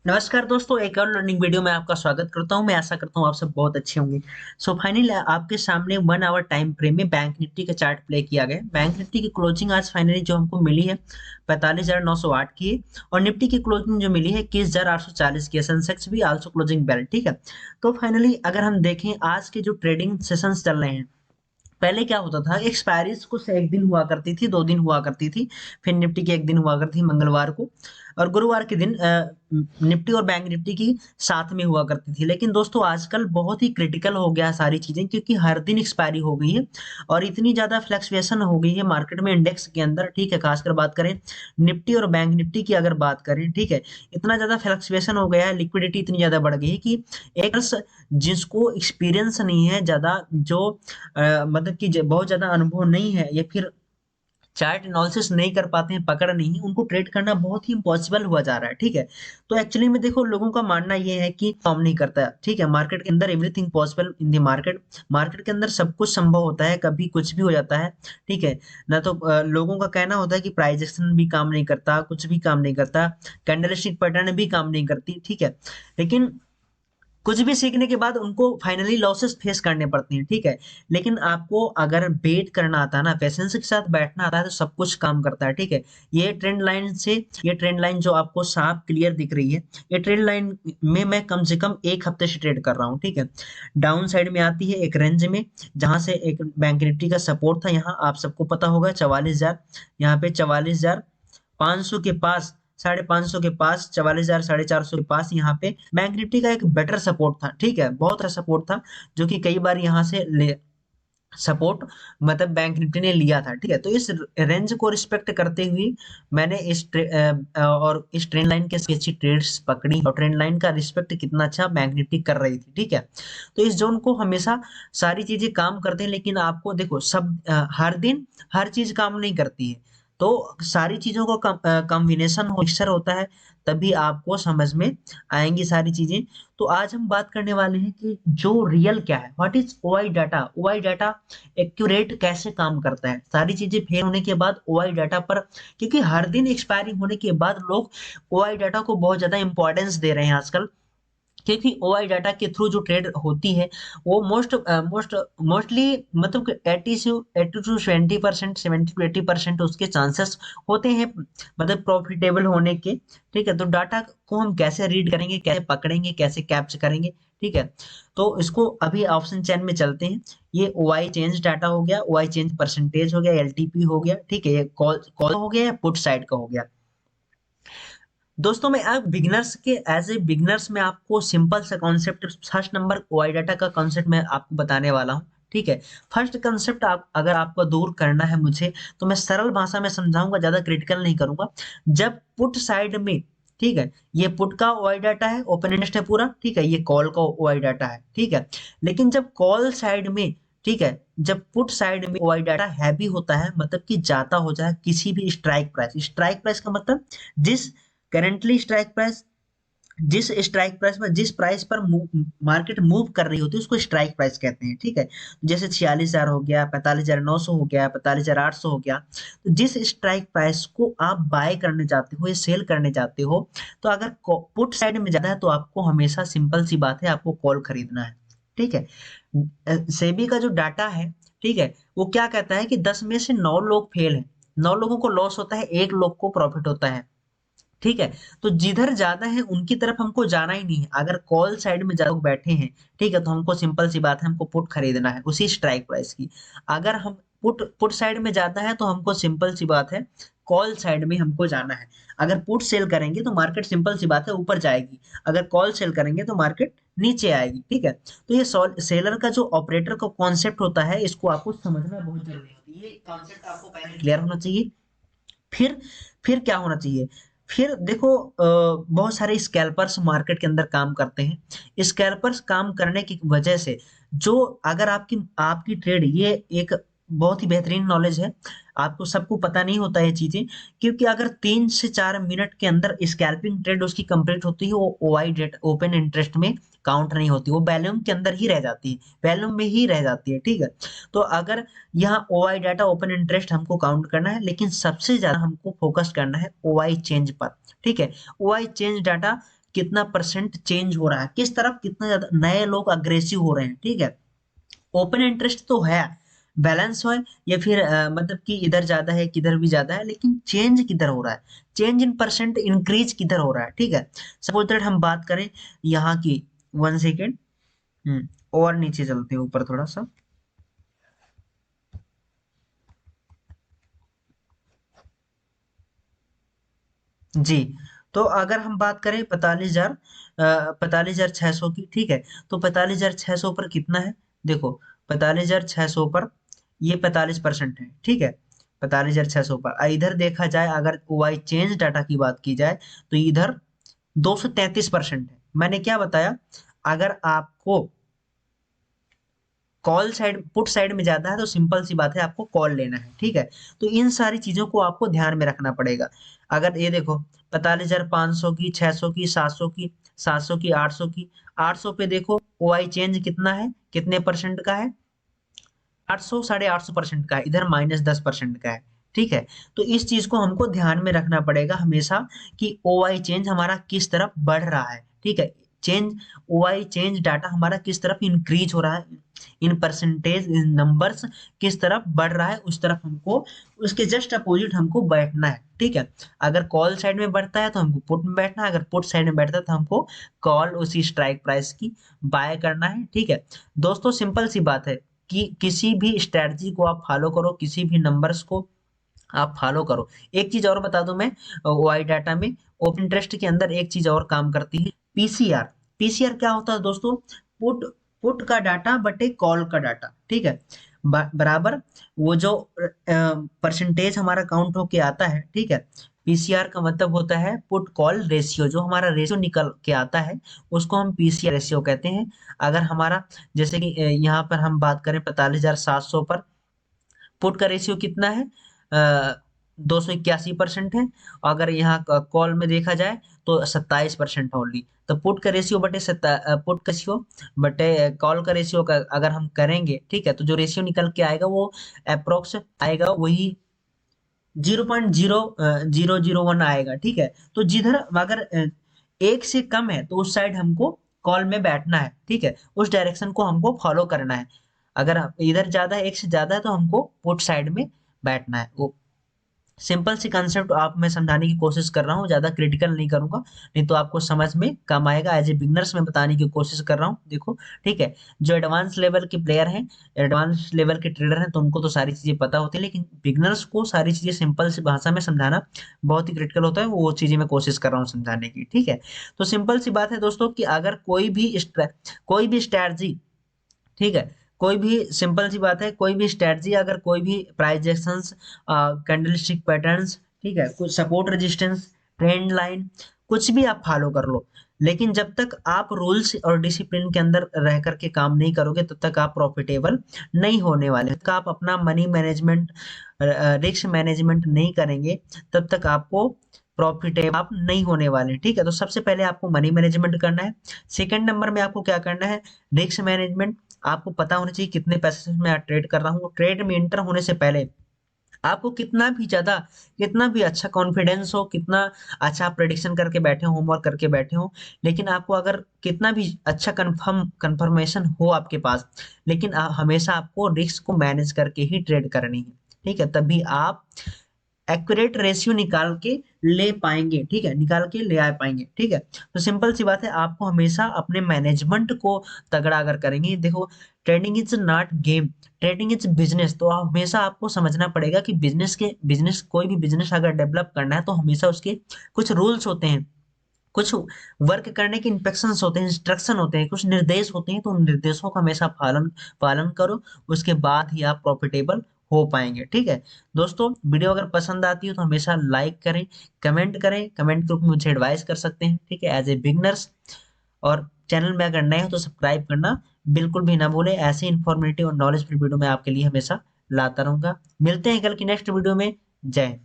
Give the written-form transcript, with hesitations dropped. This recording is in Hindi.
नमस्कार दोस्तों, एक और लर्निंग वीडियो में आपका स्वागत करता हूं। मैं आशा करता हूं आप सब बहुत अच्छे होंगे। सो फाइनली आपके सामने 1 आवर टाइम फ्रेम में बैंक निफ्टी का चार्ट प्ले किया गया है। बैंक निफ्टी की क्लोजिंग आज फाइनली जो हमको मिली है 45,908 की है और निफ्टी की क्लोजिंग जो मिली है 21,840 की है। सेंसेक्स भी आल्सो क्लोजिंग बेल, ठीक है। तो फाइनली अगर हम देखें आज के जो ट्रेडिंग सेशंस चल रहे हैं, पहले क्या होता था, एक्सपायरीज कुछ एक दिन हुआ करती थी, 2 दिन हुआ करती थी। फिर निफ्टी की एक दिन हुआ करती थी मंगलवार को, और गुरुवार के दिन निफ्टी और बैंक निफ्टी की साथ में हुआ करती थी। लेकिन दोस्तों आजकल बहुत ही क्रिटिकल हो गया है सारी चीजें, क्योंकि हर दिन एक्सपायरी हो गई है और इतनी ज्यादा फ्लक्चुएशन हो गई है मार्केट में, इंडेक्स के अंदर, ठीक है। खासकर बात करें निफ्टी और बैंक निफ्टी की, अगर बात करें, ठीक है, इतना ज्यादा फ्लक्चुएशन हो गया है, लिक्विडिटी इतनी ज्यादा बढ़ गई है कि एक जिसको एक्सपीरियंस नहीं है ज्यादा, जो मतलब कि बहुत ज्यादा अनुभव नहीं है, या फिर चार्ट एनालिसिस नहीं कर पाते हैं, पकड़ नहीं है, उनको ट्रेड करना बहुत ही इम्पॉसिबल हुआ जा रहा है, ठीक है। तो एक्चुअली में देखो, लोगों का मानना ये है कि काम नहीं करता है, ठीक है। मार्केट के अंदर everything possible in the market. Market के अंदर सब कुछ संभव होता है, कभी कुछ भी हो जाता है, ठीक है ना। तो लोगों का कहना होता है कि प्राइस एक्शन भी काम नहीं करता, कुछ भी काम नहीं करता, कैंडलस्टिक पैटर्न भी काम नहीं करती, ठीक है। लेकिन कुछ भी सीखने के बाद उनको फाइनली लॉसेस फेस करने पड़ते हैं, ठीक है। लेकिन आपको अगर वेट करना आता है ना, पेशेंस के साथ बैठना आता है, तो सब कुछ काम करता है, ठीक है। ये ट्रेंड लाइन जो आपको साफ क्लियर दिख रही है, ये ट्रेंड लाइन में मैं कम से कम एक हफ्ते से ट्रेड कर रहा हूँ, ठीक है। डाउन साइड में आती है एक रेंज में, जहां से एक बैंक निफ्टी का सपोर्ट था, यहाँ आप सबको पता होगा 44,000, यहाँ पे 44,500 के पास, 550 के पास, 44,000 450 के पास, यहाँ पे बैंक निफ्टी का एक बेटर सपोर्ट था, ठीक है, बहुत अच्छा सपोर्ट था, जो कि कई बार यहाँ से सपोर्ट मतलब बैंक निफ्टी ने लिया था, ठीक है। तो इस रेंज को रिस्पेक्ट करते हुए मैंने और इस ट्रेंड लाइन के अच्छी ट्रेड्स पकड़ी, और ट्रेंड लाइन का रिस्पेक्ट कितना अच्छा बैंक निफ्टी कर रही थी, ठीक है। तो इस जोन को हमेशा सारी चीजें काम करते हैं, लेकिन आपको देखो सब हर दिन हर चीज काम नहीं करती है। तो सारी चीजों का कॉम्बिनेशन मिक्सचर होता है, तभी आपको समझ में आएंगी सारी चीजें। तो आज हम बात करने वाले हैं कि जो रियल क्या है, what is OI data, OI data accurate कैसे काम करता है, सारी चीजें फेल होने के बाद ओआई डाटा पर, क्योंकि हर दिन एक्सपायरी होने के बाद लोग ओआई डाटा को बहुत ज्यादा इंपॉर्टेंस दे रहे हैं आजकल, क्योंकि ओआई डाटा के थ्रू जो ट्रेड होती है वो मोस्टली मतलब 80 टू 70%, 70 टू 80% उसके चांसेस होते हैं मतलब प्रॉफिटेबल होने के, ठीक है। तो डाटा को हम कैसे रीड करेंगे, कैसे पकड़ेंगे, कैसे कैप्च करेंगे, ठीक है। तो इसको अभी ऑप्शन चेन में चलते हैं। ये ओआई चेंज डाटा हो गया, ओआई चेंज परसेंटेज हो गया, एलटीपी हो गया, ठीक है, ये कॉल कॉल हो गया, पुट साइड का हो गया। दोस्तों मैं आप बिगिनर्स के एज ए बिगिनर्स में आपको सिंपल सा concept, first number OI data का कॉन्सेप्ट मैं आपको बताने वाला हूँ, ठीक है। फर्स्ट कंसेप्ट आप अगर आपको दूर करना है मुझे, तो मैं सरल भाषा में समझाऊंगा, ज्यादा क्रिटिकल नहीं करूंगा। जब पुट साइड में, ठीक है, ये पुट का ओआई डाटा है, ओपन इंटरेस्ट है पूरा, ठीक है, ये कॉल का ओआई डाटा है, ठीक है। लेकिन जब कॉल साइड में, ठीक है, जब पुट साइड में ओआई डाटा हैवी होता है, मतलब कि ज्यादा हो जाए किसी भी स्ट्राइक प्राइस का मतलब जिस करेंटली स्ट्राइक प्राइस, जिस प्राइस पर मार्केट मूव कर रही होती है, उसको स्ट्राइक प्राइस कहते हैं, ठीक है। जैसे 46,000 हो गया, 45,900 हो गया, 45,800 हो गया। तो जिस स्ट्राइक प्राइस को आप बाय करने जाते हो या सेल करने जाते हो, तो अगर पुट साइड में ज्यादा है, तो आपको हमेशा सिंपल सी बात है, आपको कॉल खरीदना है, ठीक है। सेबी का जो डाटा है, ठीक है, वो क्या कहता है कि 10 में से 9 लोग फेल हैं, 9 लोगों को लॉस होता है, एक लोग को प्रॉफिट होता है, ठीक है। तो जिधर ज्यादा है उनकी तरफ हमको जाना ही नहीं है। अगर कॉल साइड में ज्यादा लोग बैठे हैं, ठीक है, तो हमको सिंपल सी बात है, हमको पुट खरीदना है उसी स्ट्राइक प्राइस की। अगर हम पुट साइड में जाता है, तो हमको सिंपल सी बात है, कॉल साइड में हमको जाना है। अगर पुट सेल करेंगे तो मार्केट सिंपल सी बात है ऊपर जाएगी, अगर कॉल सेल करेंगे तो मार्केट नीचे आएगी, ठीक है। तो ये सेलर का जो ऑपरेटर का कॉन्सेप्ट होता है, इसको आपको समझना बहुत जरूरी होती है, ये कॉन्सेप्ट आपको पहले क्लियर होना चाहिए। फिर फिर क्या होना चाहिए, फिर देखो बहुत सारे स्कैल्पर्स मार्केट के अंदर काम करते हैं। स्कैल्पर्स काम करने की वजह से, जो अगर आपकी आपकी ट्रेड, ये एक बहुत ही बेहतरीन नॉलेज है, आपको सबको पता नहीं होता ये चीजें, क्योंकि अगर 3 से 4 मिनट के अंदर स्कैल्पिंग ट्रेड उसकी कंप्लीट होती है, वो ओआई डेट ओपन इंटरेस्ट में काउंट नहीं होती, वो वैल्यूम के अंदर ही रह जाती है, वैल्यूम में ही रह जाती है, ठीक है। तो अगर यहाँ ओआई डाटा ओपन इंटरेस्ट हमको काउंट करना है, लेकिन सबसे ज्यादा हमको फोकस करना है ओआई चेंज पर, ठीक है। ओआई चेंज डाटा कितना परसेंट चेंज हो रहा है, किस तरफ कितना ज्यादा नए लोग अग्रेसिव हो रहे हैं, ठीक है। ओपन इंटरेस्ट तो है, बैलेंस है, या फिर मतलब कि इधर ज्यादा है किधर भी ज्यादा है, लेकिन चेंज किधर हो रहा है, चेंज इन परसेंट इंक्रीज किधर हो रहा है, ठीक है। सपोज दैट हम बात करें यहाँ की, 1 सेकेंड, और नीचे चलते हैं ऊपर थोड़ा सा। जी, तो अगर हम बात करें 45,600 की, ठीक है। तो 45,600 पर कितना है, देखो 45,600 पर ये 45% है, ठीक है। 45,600 पर इधर देखा जाए, अगर वाई चेंज डाटा की बात की जाए, तो इधर 233% है। मैंने क्या बताया, अगर आपको कॉल साइड पुट साइड में ज्यादा है तो सिंपल सी बात है, आपको कॉल लेना है, ठीक है। तो इन सारी चीजों को आपको ध्यान में रखना पड़ेगा। अगर ये देखो 45,500 की, 600 की, 700 की, 700 की, 800 की, 800 पे देखो ओआई चेंज कितना है, कितने परसेंट का है, 800, 850% का है, इधर -10% का है, ठीक है। तो इस चीज को हमको ध्यान में रखना पड़ेगा हमेशा कि ओआई चेंज हमारा किस तरफ बढ़ रहा है, ठीक है। चेंज ओआई चेंज डाटा हमारा किस तरफ इंक्रीज हो रहा है, इन परसेंटेज इन नंबर्स किस तरफ बढ़ रहा है, उस तरफ हमको, उसके जस्ट अपोजिट हमको बैठना है, ठीक है। अगर कॉल साइड में बढ़ता है तो हमको पुट में बैठना है, अगर पुट साइड में बैठता है तो हमको कॉल उसी स्ट्राइक प्राइस की बाय करना है, ठीक है। दोस्तों सिंपल सी बात है कि किसी भी स्ट्रेटजी को आप फॉलो करो, किसी भी नंबर्स को आप फॉलो करो। एक चीज और बता दूं मैं, वाई डाटा में ओपन इंटरेस्ट के अंदर एक चीज और काम करती है, पीसीआर। पीसीआर क्या होता है दोस्तों, पुट पुट का डाटा बटे कॉल का डाटा, ठीक है। बराबर वो जो परसेंटेज हमारा काउंट होके आता है, ठीक है। पीसीआर का मतलब होता है पुट कॉल रेशियो, जो हमारा रेशियो निकल के आता है उसको हम पीसीआर रेशियो कहते हैं। अगर हमारा जैसे कि यहाँ पर हम बात करें 45,700 पर पुट का रेशियो कितना है, 281% है। अगर यहाँ कॉल में देखा जाए तो 27% ओनली। तो पुट का रेशियो बटे पुट का रेशियो बटे कॉल का रेशियो का अगर हम करेंगे, ठीक है, तो जो रेशियो निकल के आएगा वो अप्रोक्स आएगा वही 0.001 आएगा, ठीक है। तो जिधर अगर एक से कम है तो उस साइड हमको कॉल में बैठना है, ठीक है, उस डायरेक्शन को हमको फॉलो करना है। अगर इधर ज्यादा है, एक से ज्यादा है, तो हमको पुट साइड में बैठना है। वो सिंपल सी कंसेप्ट आप मैं समझाने की कोशिश कर रहा हूँ, ज्यादा क्रिटिकल नहीं करूंगा, नहीं तो आपको समझ में कम आएगा। एज ए बिगनर्स में बताने की कोशिश कर रहा हूँ, देखो, ठीक है। जो एडवांस लेवल के प्लेयर हैं, एडवांस लेवल के ट्रेडर हैं, तो उनको तो सारी चीजें पता होती है, लेकिन बिगनर्स को सारी चीजें सिंपल सी भाषा में समझाना बहुत ही क्रिटिकल होता है, वो चीजें मैं कोशिश कर रहा हूँ समझाने की, ठीक है। तो सिंपल सी बात है दोस्तों कि अगर कोई भी स्ट्रैटेजी, ठीक है, कोई भी सिंपल सी बात है, कोई भी स्ट्रेटजी, अगर कोई भी प्राइस एक्शंस, कैंडलस्टिक पैटर्न्स, ठीक है, कुछ सपोर्ट रेजिस्टेंस, ट्रेंड लाइन, कुछ भी आप फॉलो कर लो, लेकिन जब तक आप रूल्स और डिसिप्लिन के अंदर रह करके काम नहीं करोगे तब तक आप प्रॉफिटेबल नहीं होने वाले। तब तक आप अपना मनी मैनेजमेंट, रिस्क मैनेजमेंट नहीं करेंगे, तब तक आपको प्रॉफिटेबल आप नहीं होने वाले, ठीक है। तो सबसे पहले आपको मनी मैनेजमेंट करना है। सेकंड नंबर में आपको क्या करना है, रिस्क मैनेजमेंट। आपको पता होना चाहिए कितने पैसे से मैं ट्रेड कर रहा हूँ। ट्रेड में एंटर होने से पहले आपको कितना भी ज्यादा, कितना भी अच्छा कॉन्फिडेंस हो, कितना अच्छा आप प्रेडिक्शन करके बैठे हो, होमवर्क करके बैठे हो, लेकिन आपको अगर कितना भी अच्छा कंफर्मेशन हो आपके पास, लेकिन हमेशा आपको रिस्क को मैनेज करके ही ट्रेड करनी है, ठीक है। तभी आप एक्यूरेट रेशियो निकाल के ले पाएंगे, ठीक है, निकाल के ले आ पाएंगे, ठीक है। तो सिंपल सी बात है, आपको हमेशा अपने मैनेजमेंट को तगड़ा अगर करेंगे, देखो trading is not game, trading is business. तो हमेशा आपको समझना पड़ेगा कि बिजनेस कोई भी बिजनेस अगर डेवलप करना है तो हमेशा उसके कुछ रूल्स होते हैं, कुछ वर्क करने के इंस्ट्रक्शंस होते हैं, इंस्ट्रक्शन होते हैं, कुछ निर्देश होते हैं, तो उन निर्देशों का हमेशा पालन पालन करो, उसके बाद ही आप प्रॉफिटेबल हो पाएंगे, ठीक है। दोस्तों वीडियो अगर पसंद आती है तो हमेशा लाइक करें, कमेंट करें, कमेंट ग्रुप में मुझे एडवाइस कर सकते हैं, ठीक है, एज ए बिगनर्स। और चैनल में अगर नए हो तो सब्सक्राइब करना बिल्कुल भी ना भूलें। ऐसे इन्फॉर्मेटिव और नॉलेजफुल वीडियो मैं आपके लिए हमेशा लाता रहूंगा। मिलते हैं कल की नेक्स्ट वीडियो में। जय हिंद।